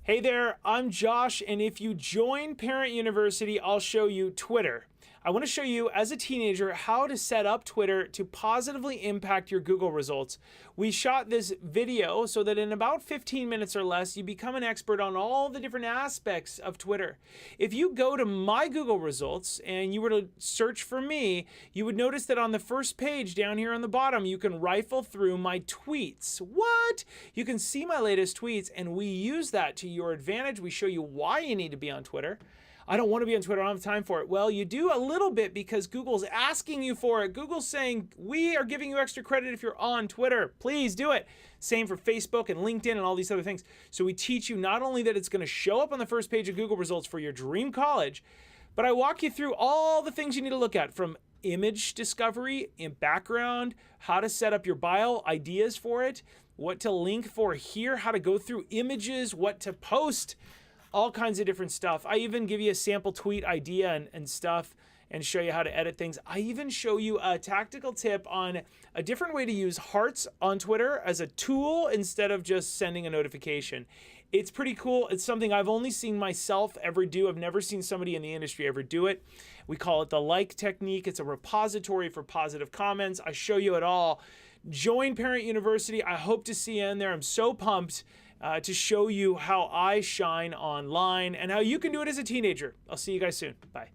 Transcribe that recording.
Hey there, I'm Josh, and if you join Parent University, I'll show you Twitter. I want to show you, as a teenager, how to set up Twitter to positively impact your Google results. We shot this video so that in about 15 minutes or less, you become an expert on all the different aspects of Twitter. If you go to my Google results and you were to search for me, you would notice that on the first page down here on the bottom, you can rifle through my tweets. What? You can see my latest tweets, and we use that to your advantage. We show you why you need to be on Twitter. I don't want to be on Twitter, I don't have time for it. Well, you do a little bit because Google's asking you for it. Google's saying, we are giving you extra credit if you're on Twitter. Please do it. Same for Facebook and LinkedIn and all these other things. So we teach you not only that it's going to show up on the first page of Google results for your dream college, but I walk you through all the things you need to look at, from image discovery in background, how to set up your bio, ideas for it, what to link for here, how to go through images, what to post, all kinds of different stuff. I even give you a sample tweet idea and stuff and show you how to edit things. I even show you a tactical tip on a different way to use hearts on Twitter as a tool instead of just sending a notification. It's pretty cool. It's something I've only seen myself ever do. I've never seen somebody in the industry ever do it. We call it the like technique. It's a repository for positive comments. I show you it all. Join Parent University. I hope to see you in there. I'm so pumped to show you how I shine online and how you can do it as a teenager. I'll see you guys soon. Bye.